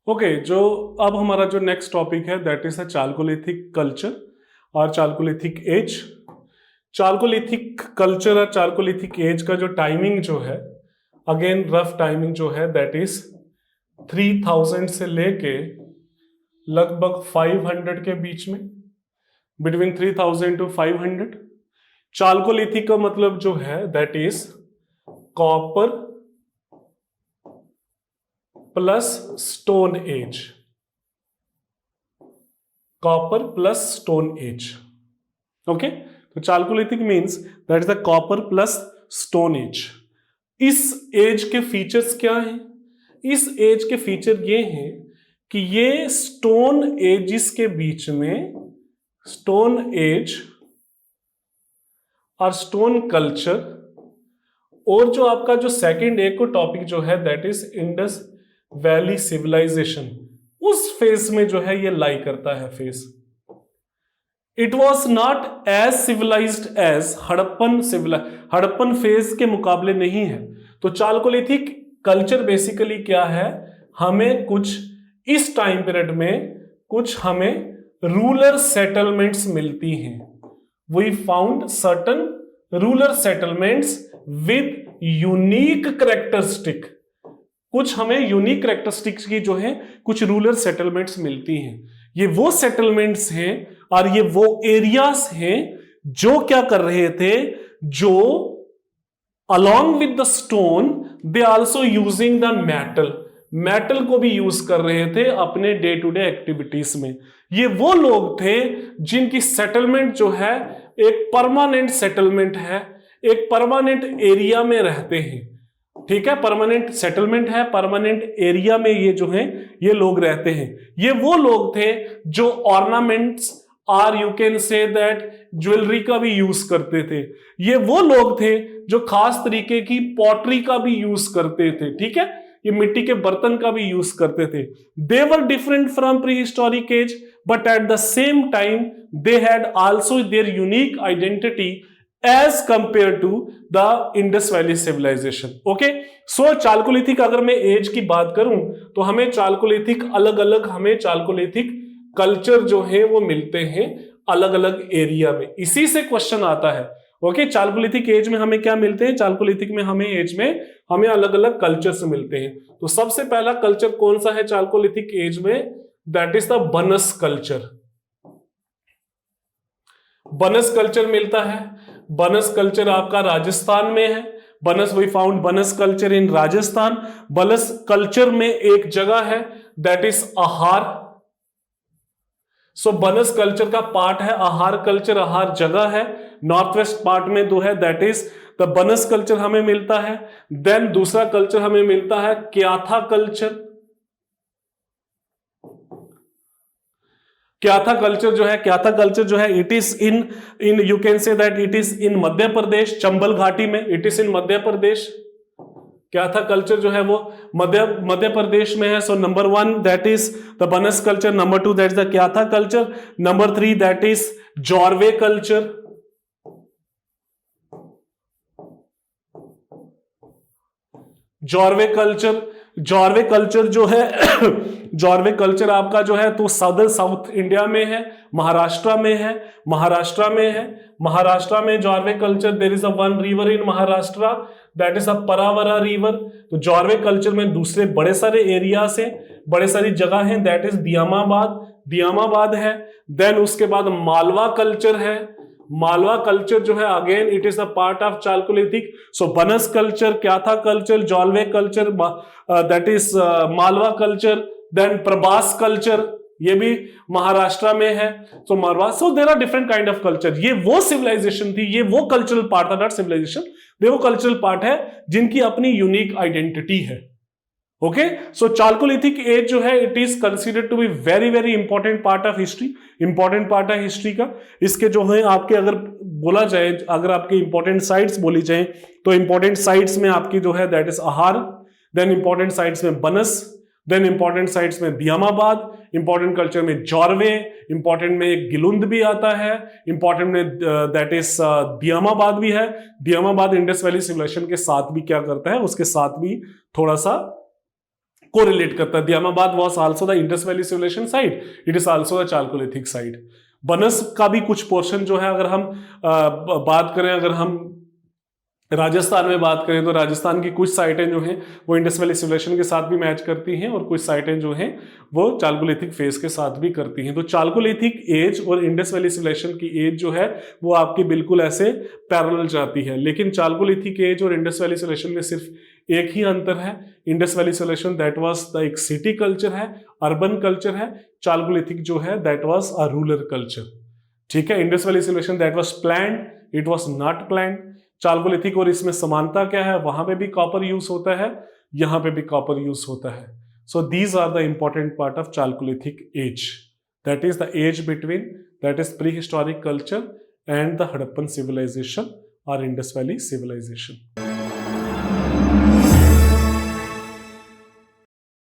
Okay, जो अब हमारा जो नेक्स्ट टॉपिक है that is a Chalcolithic culture और चालकोलिथिक एज। चालकोलिथिक कल्चर और चालकोलिथिक एज का जो टाइमिंग जो है, अगेन रफ टाइमिंग जो है दैट इज 3000 से लेके लगभग 500 के बीच में, बिटवीन 3000 टू 500। चालकोलिथिक का मतलब जो है that is copper plus stone age, copper plus stone age. Okay, तो chalcolithic means that is the copper plus stone age. इस एज के फीचर्स क्या हैं? इस एज के फीचर ये हैं कि ये स्टोन एजिस के बीच में, स्टोन एज और स्टोन कल्चर, और जो आपका जो सेकंड एक को टॉपिक जो है that is Indus valley civilization, उस फेज में जो है ये लाई करता है phase. It was not as civilized as Harappan phase के मुकाबले नहीं है। तो चालकोलिथिक कल्चर बेसिकली क्या है, हमें कुछ इस टाइम पीरियड में कुछ हमें रूलर सेटलमेंट्स मिलती हैं। We found certain rural settlements with unique characteristic, कुछ हमें यूनिक कैरेक्टरिस्टिक्स की जो है कुछ रूलर सेटलमेंट्स मिलती हैं। ये वो सेटलमेंट्स हैं और ये वो एरियाज हैं जो क्या कर रहे थे, जो along with the stone they also using the metal को भी यूज कर रहे थे अपने डे टू डे एक्टिविटीज में। ये वो लोग थे जिनकी सेटलमेंट जो है एक परमानेंट सेटलमेंट है, एक परमानेंट एरिया में रहते हैं। ठीक है, परमानेंट सेटलमेंट है, परमानेंट एरिया में ये जो है ये लोग रहते हैं। ये वो लोग थे जो ऑर्नामेंट्स और you can say that jewellery का भी यूज करते थे। ये वो लोग थे जो खास तरीके की पॉटरी का भी यूज करते थे। ठीक है, ये मिट्टी के बर्तन का भी यूज करते थे। They were different from prehistoric age but at the same time they had also their unique identity as compare to the Indus valley civilization. Okay, so chalcolithic अगर मैं एज की बात करूं तो हमें चालकोलिथिक अलग अलग हमें चालकोलिथिक कल्चर जो है वो मिलते हैं अलग अलग एरिया में। इसी से क्वेश्चन आता है। ओके, चालकोलिथिक एज में हमें क्या मिलते हैं? चालकोलिथिक में हमें एज में हमें अलग अलग कल्चर्स मिलते हैं। तो सबसे पहला कल्चर कौन सा है चालकोलिथिक एज में? That is the Banas culture. बनस कल्चर मिलता है। बनस कल्चर आपका राजस्थान में है। बनस वी फाउंड बनस कल्चर इन राजस्थान। बनस कल्चर में एक जगह है दैट इज आहार। सो बनस कल्चर का पार्ट है आहार कल्चर, आहार जगह है। नॉर्थ वेस्ट पार्ट में दो है that is the Banas culture हमें मिलता है। देन दूसरा कल्चर हमें मिलता है क्याथा कल्चर। क्याथा कल्चर जो है it is in you can say that it is in Madhya Pradesh, Chambal घाटी में, it is in Madhya Pradesh. Kayatha culture जो है वो मध्य प्रदेश में है। So number 1 that is the Banas culture, number 2 that is the Kayatha culture, number 3 that is Jorwe culture. Jorwe culture जो है जॉर्वे कल्चर आपका जो है तो साउथ इंडिया में है, महाराष्ट्र में Jorwe culture. There is a one river in Maharashtra that is a Pravara river. तो जॉर्वे कल्चर में दूसरे बड़े सारे एरियाज हैं, बड़े सारी जगह हैं, दैट इज दियामाबाद है। देन उसके बाद मालवा कल्चर है। मालवा कल्चर जो है again it is a part of chalcolithic. So Banas culture, Kayatha culture, Jorwe culture, that is Malwa culture. Then Prabhas culture, ये भी महाराष्ट्र में है। So Malwa, so there are different kind of culture. ये वो सिविलाइजेशन थी, ये वो कल्चरल पार्ट था, नॉट सिविलाइजेशन, ये वो कल्चरल पार्ट है जिनकी अपनी यूनिक आइडेंटिटी है। ओके, सो चालकोलिथिक एज जो है it is considered to be very very important part of history, important part है हिस्ट्री का। इसके जो है आपके अगर बोला जाए, अगर आपके इंपॉर्टेंट साइट्स बोली जाए तो इंपॉर्टेंट साइट्स में आपकी जो है दैट इज आहार, देन इंपॉर्टेंट साइट्स में बनस, देन इंपॉर्टेंट साइट्स में दियामाबाद, इंपॉर्टेंट कल्चर में जॉर्वे, इंपॉर्टेंट में एक गिलुंद भी आता है, इंपॉर्टेंट में दैट इज दियामाबाद भी है। दियामाबाद इंडस वैली सिविलाइजेशन के साथ भी क्या करता है, उसके साथ भी थोड़ा सा कोरिलेट करता है। Daimabad was also the Indus valley civilization site, it is also the chalcolithic site. Banas का भी कुछ पोर्शन जो है, अगर हम बात करें, अगर हम राजस्थान में बात करें तो राजस्थान की कुछ साइटें जो हैं वो इंडस वैली सिविलाइजेशन के साथ भी मैच करती हैं और कुछ साइटें जो हैं वो चालकोलिथिक फेज के साथ भी करती हैं। तो चालकोलिथिक एज और इंडस वैली सिविलाइजेशन की एज जो है वो आपकी बिल्कुल ऐसे पैरेलल जाती है। लेकिन चालकोलिथिक एज और इंडस वैली सिविलाइजेशन में सिर्फ एक ही अंतर है। Indus valley civilization that was the एक सिटी कल्चर है, अर्बन कल्चर है। चालकोलिथिक जो है that was a rural culture. ठीक है, Indus valley civilization that was planned, it was not planned. Chalcolithic और इसमें समानता क्या है, वहां पे भी कॉपर यूज होता है, यहां पे भी कॉपर यूज होता है। So these are the important part of chalcolithic age, that is the age between that is pre historic culture and the Harappan civilization और इंडस वैली सिविलाइजेशन।